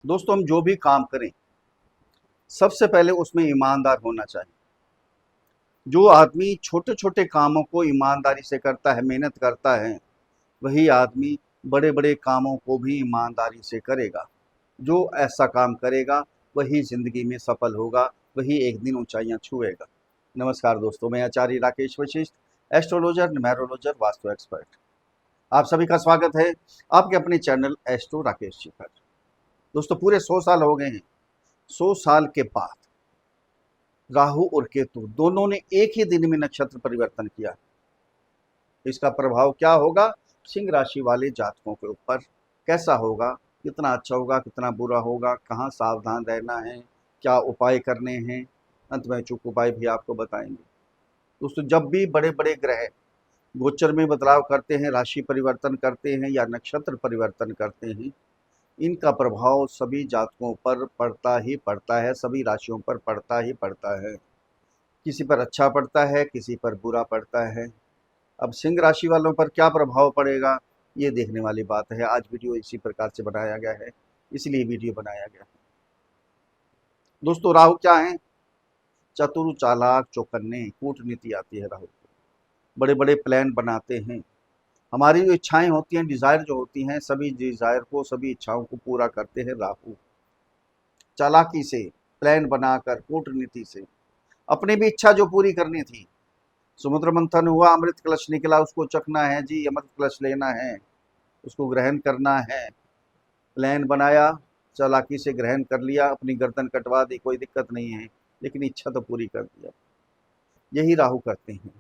दोस्तों, हम जो भी काम करें सबसे पहले उसमें ईमानदार होना चाहिए। जो आदमी छोटे छोटे कामों को ईमानदारी से करता है, मेहनत करता है, वही आदमी बड़े बड़े कामों को भी ईमानदारी से करेगा। जो ऐसा काम करेगा वही जिंदगी में सफल होगा, वही एक दिन ऊंचाइयां छुएगा। नमस्कार दोस्तों, मैं आचार्य राकेश वशिष्ठ, एस्ट्रोलॉजर, न्यूमेरोलॉजर, वास्तु एक्सपर्ट। आप सभी का स्वागत है आपके अपने चैनल एस्ट्रो राकेश जी पर। दोस्तों, पूरे 100 साल हो गए हैं। 100 साल के बाद राहु और केतु दोनों ने एक ही दिन में नक्षत्र परिवर्तन किया। इसका प्रभाव क्या होगा सिंह राशि वाले जातकों के ऊपर, कैसा होगा, कितना अच्छा होगा, कितना बुरा होगा, कहाँ सावधान रहना है, क्या उपाय करने हैं, अंत में चूक उपाय भी आपको बताएंगे। दोस्तों, जब भी बड़े बड़े ग्रह गोचर में बदलाव करते हैं, राशि परिवर्तन करते हैं या नक्षत्र परिवर्तन करते हैं, इनका प्रभाव सभी जातकों पर पड़ता ही पड़ता है, सभी राशियों पर पड़ता ही पड़ता है। किसी पर अच्छा पड़ता है, किसी पर बुरा पड़ता है। अब सिंह राशि वालों पर क्या प्रभाव पड़ेगा, ये देखने वाली बात है। आज वीडियो इसी प्रकार से बनाया गया है, इसलिए वीडियो बनाया गया है। दोस्तों, राहु क्या है? चतुर, चालाक, चौकन्ने, कूटनीति आती है राहु को। बड़े बड़े प्लान बनाते हैं। हमारी जो इच्छाएं होती हैं, डिजायर जो होती हैं, सभी डिजायर को, सभी इच्छाओं को पूरा करते हैं राहु। चालाकी से, प्लान बनाकर, कूटनीति से अपनी भी इच्छा जो पूरी करनी थी। समुद्र मंथन हुआ, अमृत कलश निकला, उसको चखना है जी, अमृत कलश लेना है, उसको ग्रहण करना है। प्लान बनाया, चालाकी से ग्रहण कर लिया, अपनी गर्दन कटवा दी, कोई दिक्कत नहीं है, लेकिन इच्छा तो पूरी कर दिया। यही राहु करते हैं।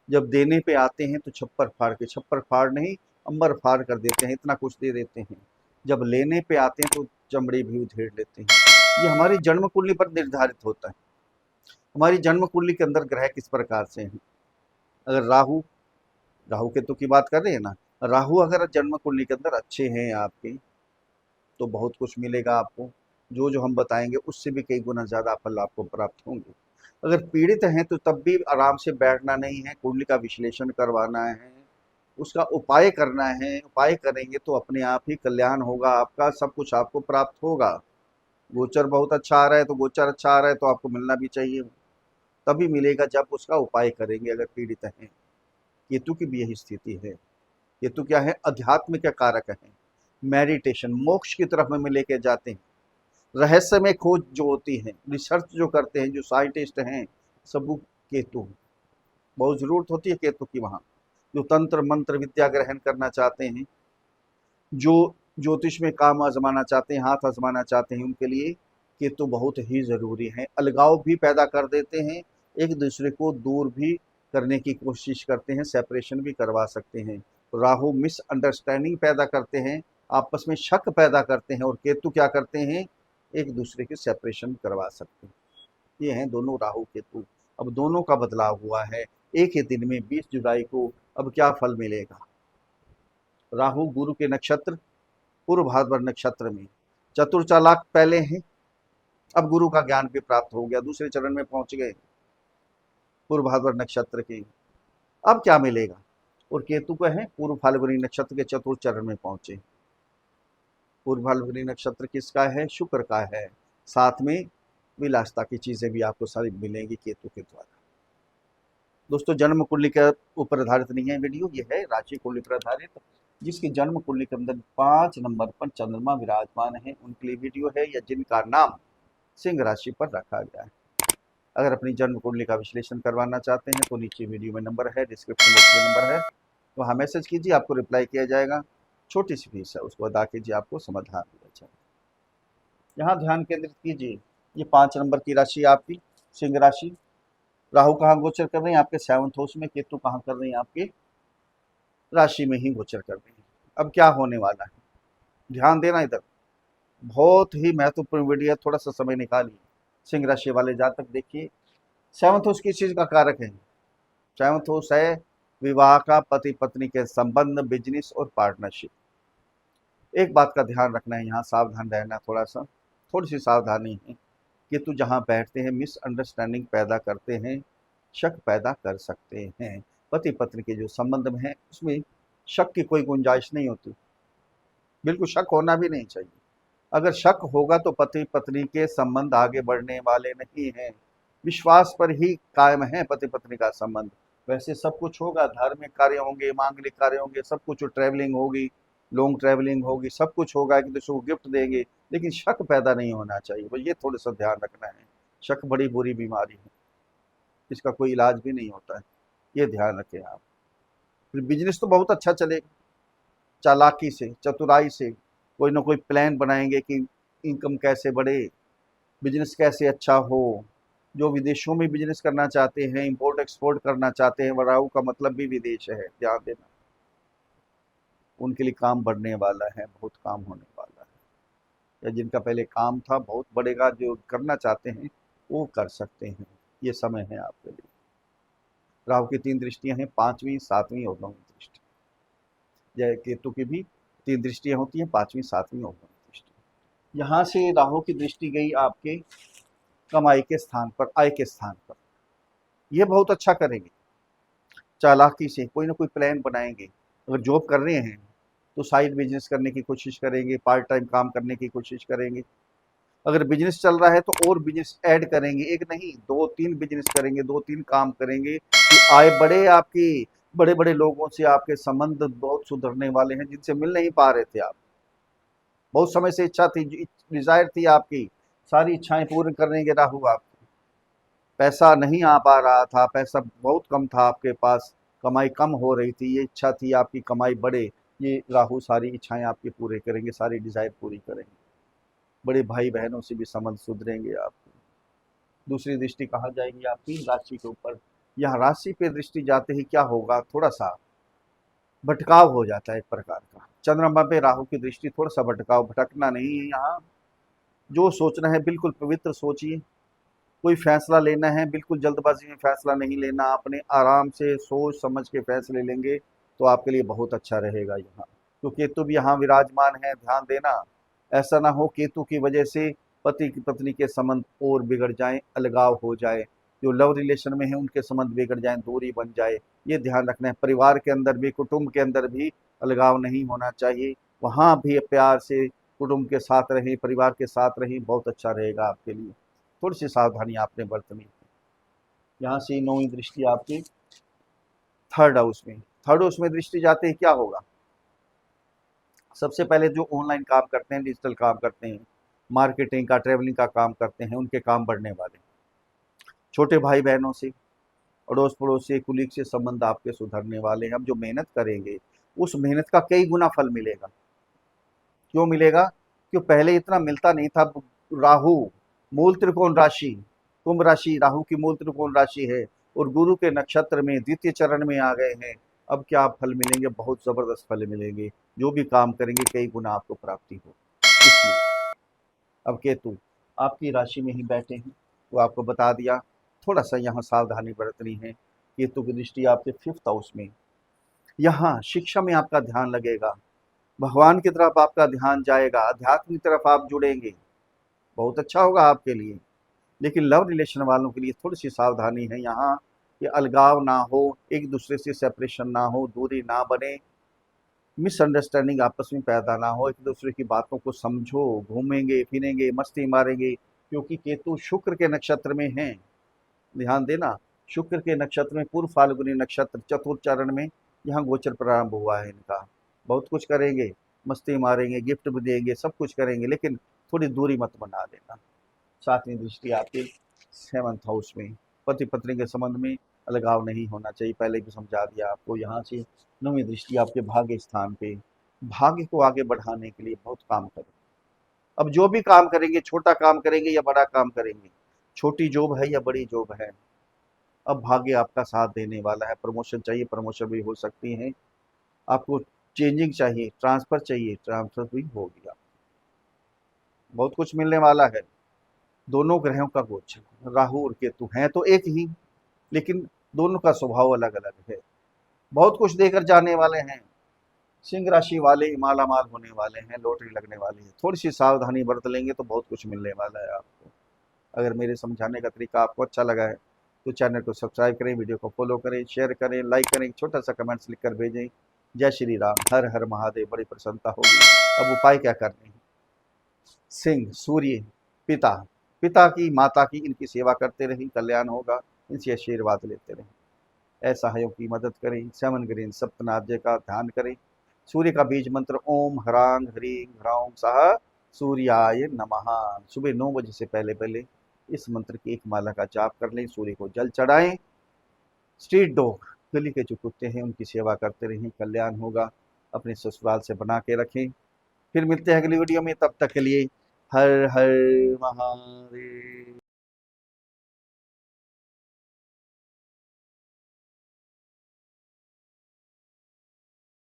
जब देने पे आते हैं तो छप्पर फाड़ के, छप्पर फाड़ नहीं, अंबर फाड़ कर देते हैं, इतना कुछ दे देते हैं। जब लेने पे आते हैं तो चमड़ी भी उधेड़ लेते हैं। ये हमारी जन्म कुंडली पर निर्धारित होता है। हमारी जन्म कुंडली के अंदर ग्रह किस प्रकार से हैं। अगर राहु, राहु केतु की बात कर रहे हैं ना, राहु अगर जन्म कुंडली के अंदर अच्छे हैं आपके, तो बहुत कुछ मिलेगा आपको। जो जो हम बताएंगे उससे भी कई गुना ज़्यादा फल आपको प्राप्त होंगे। अगर पीड़ित हैं तो तब भी आराम से बैठना नहीं है, कुंडली का विश्लेषण करवाना है, उसका उपाय करना है। उपाय करेंगे तो अपने आप ही कल्याण होगा आपका, सब कुछ आपको प्राप्त होगा। गोचर बहुत अच्छा आ रहा है तो गोचर अच्छा आ रहा है तो आपको मिलना भी चाहिए, तभी मिलेगा जब उसका उपाय करेंगे। अगर पीड़ित हैं, केतु की भी यही स्थिति है। केतु क्या है? अध्यात्म के कारक है, मेडिटेशन, मोक्ष की तरफ में लेके जाते हैं। रहस्यमय खोज जो होती है, रिसर्च जो करते हैं, जो साइंटिस्ट हैं, सब वो केतु, बहुत जरूरत होती है केतु की वहाँ। जो तंत्र मंत्र विद्या ग्रहण करना चाहते हैं, जो ज्योतिष में काम आजमाना चाहते हैं, हाथ आजमाना चाहते हैं, उनके लिए केतु बहुत ही जरूरी है। अलगाव भी पैदा कर देते हैं, एक दूसरे को दूर भी करने की कोशिश करते हैं, सेपरेशन भी करवा सकते हैं। राहु मिसअंडरस्टैंडिंग पैदा करते हैं, आपस में शक पैदा करते हैं, और केतु क्या करते हैं? एक दूसरे के सेपरेशन करवा सकते हैं। ये हैं दोनों राहु केतु। अब दोनों का बदलाव हुआ है एक ही दिन में, 20 जुलाई को। अब क्या फल मिलेगा? राहु गुरु के नक्षत्र पूर्व भाद्र नक्षत्र में, चतुर चालाक पहले हैं, अब गुरु का ज्ञान भी प्राप्त हो गया, दूसरे चरण में पहुंच गए पूर्व भाद्र नक्षत्र के। अब क्या मिलेगा? और केतु का है पूर्व फाल्गुनी नक्षत्र के चतुर्थ चरण में पहुंचे। पूर्व फाल्गुनी नक्षत्र किसका है? शुक्र का है। साथ में विलासता की चीजें भी आपको सारी मिलेंगी केतु के द्वारा। दोस्तों, जन्म कुंडली के ऊपर आधारित नहीं है वीडियो, ये है राशि कुंडली पर आधारित। जिसकी जन्म कुंडली के अंदर 5 नंबर पर चंद्रमा विराजमान है, उनके लिए वीडियो है, या जिनका नाम सिंह राशि पर रखा गया है। अगर अपनी जन्म कुंडली का विश्लेषण करवाना चाहते हैं तो नीचे वीडियो में नंबर है, डिस्क्रिप्शन बॉक्स में नंबर है, वहाँ मैसेज कीजिए, आपको रिप्लाई किया जाएगा। छोटी सी फीस है, उसको अदा कीजिए, आपको समाधान दिया जाएगा। यहाँ ध्यान केंद्रित कीजिए, ये 5 नंबर की राशि आपकी सिंह राशि। राहु कहाँ गोचर कर रहे हैं? आपके 7th हाउस में। केतु कहाँ कर रहे हैं? आपके राशि में ही गोचर कर रहे हैं। अब क्या होने वाला है, ध्यान देना इधर, बहुत ही महत्वपूर्ण वीडियो है, थोड़ा सा समय निकालिए। सिंह राशि वाले जातक देखिए, 7th हाउस किस चीज का कारक है? 7th हाउस है विवाह का, पति पत्नी के संबंध, बिजनेस और पार्टनरशिप। एक बात का ध्यान रखना है, यहाँ सावधान रहना, थोड़ा सा, थोड़ी सी सावधानी है। केतु जहाँ बैठते हैं मिसअंडरस्टैंडिंग पैदा करते हैं, शक पैदा कर सकते हैं। पति पत्नी के जो संबंध में है उसमें शक की कोई गुंजाइश नहीं होती, बिल्कुल शक होना भी नहीं चाहिए। अगर शक होगा तो पति पत्नी के संबंध आगे बढ़ने वाले नहीं हैं। विश्वास पर ही कायम है पति पत्नी का संबंध। वैसे सब कुछ होगा, धार्मिक कार्य होंगे, मांगलिक कार्य होंगे, सब कुछ, ट्रैवलिंग होगी, लॉन्ग ट्रैवलिंग होगी, सब कुछ होगा, एक दूसरे को गिफ्ट देंगे, लेकिन शक पैदा नहीं होना चाहिए। बस ये थोड़ा सा ध्यान रखना है। शक बड़ी बुरी बीमारी है, इसका कोई इलाज भी नहीं होता है, ये ध्यान रखें आप। फिर बिजनेस तो बहुत अच्छा चलेगा, चालाकी से, चतुराई से कोई ना कोई प्लान बनाएंगे कि इनकम कैसे बढ़े, बिजनेस कैसे अच्छा हो। जो विदेशों में बिजनेस करना चाहते हैं, इंपोर्ट एक्सपोर्ट करना चाहते हैं, राहु का मतलब भी विदेश है, ध्यान देना, उनके लिए काम बढ़ने वाला है, बहुत काम होने वाला है। या जिनका पहले काम था बहुत बढ़ेगा, जो करना चाहते हैं वो कर सकते हैं, ये समय है आपके लिए। राहु की 3 दृष्टियां हैं, 5वीं, 7वीं और 9वीं दृष्टि। जय केतु की भी 3 दृष्टियां होती हैं, 5वीं, 7वीं और 9वीं दृष्टि। यहाँ से राहु की दृष्टि गई आपके कमाई के स्थान पर, आय के स्थान पर, ये बहुत अच्छा करेंगे। चालाकी से कोई ना कोई प्लान बनाएंगे। अगर जॉब कर रहे हैं तो साइड बिजनेस करने की कोशिश करेंगे, पार्ट टाइम काम करने की कोशिश करेंगे। अगर बिजनेस चल रहा है तो और बिजनेस ऐड करेंगे, एक नहीं 2-3 बिजनेस करेंगे, 2-3 काम करेंगे कि आय बढ़े आपकी। बड़े बड़े लोगों से आपके संबंध बहुत सुधरने वाले हैं, जिनसे मिल नहीं पा रहे थे आप, बहुत समय से इच्छा थी, डिजायर थी आपकी, सारी इच्छाएं पूर्ण करेंगे राहु आप। पैसा नहीं आ पा रहा था, पैसा बहुत कम था आपके पास, कमाई कम हो रही थी, ये इच्छा थी आपकी कमाई बढ़े, ये राहु सारी इच्छाएं आपकी पूरे करेंगे, सारी डिजायर पूरी करेंगे। बड़े भाई बहनों से भी संबंध सुधरेंगे आपके। दूसरी दृष्टि कहाँ जाएगी आपकी राशि के ऊपर। यहाँ राशि पे दृष्टि जाते ही क्या होगा, थोड़ा सा भटकाव हो जाता है एक प्रकार का। चंद्रमा पे राहु की दृष्टि, थोड़ा सा भटकाव, भटकना नहीं है यहाँ। जो सोचना है बिल्कुल पवित्र सोचिए। कोई फैसला लेना है बिल्कुल जल्दबाजी में फैसला नहीं लेना, आपने आराम से सोच समझ के फैसले लेंगे तो आपके लिए बहुत अच्छा रहेगा। यहाँ तो केतु भी यहाँ विराजमान है, ध्यान देना, ऐसा ना हो केतु की वजह से पति की पत्नी के संबंध और बिगड़ जाएं, अलगाव हो जाए, जो लव रिलेशन में है उनके संबंध बिगड़ जाएं, दूरी बन जाए, ये ध्यान रखना है। परिवार के अंदर भी, कुटुंब के अंदर भी अलगाव नहीं होना चाहिए, वहाँ भी प्यार से कुटुंब के साथ रहें, परिवार के साथ रहें, बहुत अच्छा रहेगा आपके लिए। थोड़ी सी सावधानी आपने बरतनी है। यहाँ से 9वीं दृष्टि आपकी 3rd हाउस में, 3rd हाउस में दृष्टि जाते ही क्या होगा। सबसे पहले जो ऑनलाइन काम करते हैं, डिजिटल काम करते हैं, मार्केटिंग का, ट्रेवलिंग का काम करते हैं, उनके काम बढ़ने वाले। छोटे भाई बहनों से, अड़ोस पड़ोस से, कुलीग से संबंध आपके सुधरने वाले हैं। हम जो मेहनत करेंगे उस मेहनत का कई गुना फल मिलेगा। क्यों मिलेगा, क्यों पहले इतना मिलता नहीं था। राहु मूल त्रिकोण राशि, कुंभ राशि राहु की मूल त्रिकोण राशि है, और गुरु के नक्षत्र में द्वितीय चरण में आ गए हैं। अब क्या फल मिलेंगे, बहुत जबरदस्त फल मिलेंगे। जो भी काम करेंगे कई गुना आपको प्राप्ति हो। इसलिए अब केतु आपकी राशि में ही बैठे हैं, तो आपको बता दिया, थोड़ा सा यहाँ सावधानी बरतनी है। केतु की दृष्टि आपके 5th हाउस में, यहाँ शिक्षा में आपका ध्यान लगेगा, भगवान की तरफ आपका ध्यान जाएगा, अध्यात्म की तरफ आप जुड़ेंगे, बहुत अच्छा होगा आपके लिए। लेकिन लव रिलेशन वालों के लिए थोड़ी सी सावधानी है यहाँ, कि अलगाव ना हो, एक दूसरे से सेपरेशन ना हो, दूरी ना बने, मिसअंडरस्टैंडिंग आपस में पैदा ना हो, एक दूसरे की बातों को समझो, घूमेंगे फिरेंगे, मस्ती मारेंगे, क्योंकि केतु शुक्र के नक्षत्र में है, ध्यान देना। शुक्र के नक्षत्र में, पूर्व फाल्गुनी नक्षत्र, चतुर्थ चरण में यहाँ गोचर प्रारंभ हुआ है इनका। बहुत कुछ करेंगे, मस्ती मारेंगे, गिफ्ट भी देंगे, सब कुछ करेंगे, लेकिन थोड़ी दूरी मत बना देना। 7वीं दृष्टि आपके 7th हाउस में, पति पत्नी के संबंध में अलगाव नहीं होना चाहिए, पहले भी समझा दिया आपको। यहाँ से 9वीं दृष्टि आपके भाग्य स्थान पे, भाग्य को आगे बढ़ाने के लिए बहुत काम करें। अब जो भी काम करेंगे, छोटा काम करेंगे या बड़ा काम करेंगे, छोटी जॉब है या बड़ी जॉब है, अब भाग्य आपका साथ देने वाला है। प्रमोशन चाहिए, प्रमोशन भी हो सकती है। आपको चेंजिंग चाहिए, ट्रांसफर चाहिए, ट्रांसफर भी हो गया। बहुत कुछ मिलने वाला है। दोनों ग्रहों का गोचर, राहु और केतु हैं तो एक ही, लेकिन दोनों का स्वभाव अलग अलग है। बहुत कुछ देकर जाने वाले हैं। सिंह राशि वाले माला माल होने वाले हैं, लॉटरी लगने वाली है। थोड़ी सी सावधानी बरत लेंगे तो बहुत कुछ मिलने वाला है आपको। अगर मेरे समझाने का तरीका आपको अच्छा लगा है तो चैनल को सब्सक्राइब करें, वीडियो को फॉलो करें, शेयर करें, लाइक करें, छोटा सा कमेंट्स लिखकर भेजें। जय श्री राम, हर हर महादेव, बड़ी प्रसन्नता होगी। अब उपाय क्या करने हैं, सिंह सूर्य पिता, पिता की माता की इनकी सेवा करते रहें, कल्याण होगा, इनसे आशीर्वाद लेते रहें। असहायों की मदद करें, 7 ग्रीन सप्तनाब्जे का ध्यान करें। सूर्य का बीज मंत्र ओम ह्रांग ह्रीं ह्रौं सः सूर्याय नमः। सुबह 9 बजे से पहले पहले इस मंत्र की एक माला का जाप कर लें, सूर्य को जल चढ़ाएं। स्ट्रीट डॉग, गली के जो कुत्ते हैं उनकी सेवा करते रहें, कल्याण होगा, अपने ससुराल से बना के रखें। फिर मिलते हैं अगली वीडियो में, तब तक के लिए हर हर महादेव।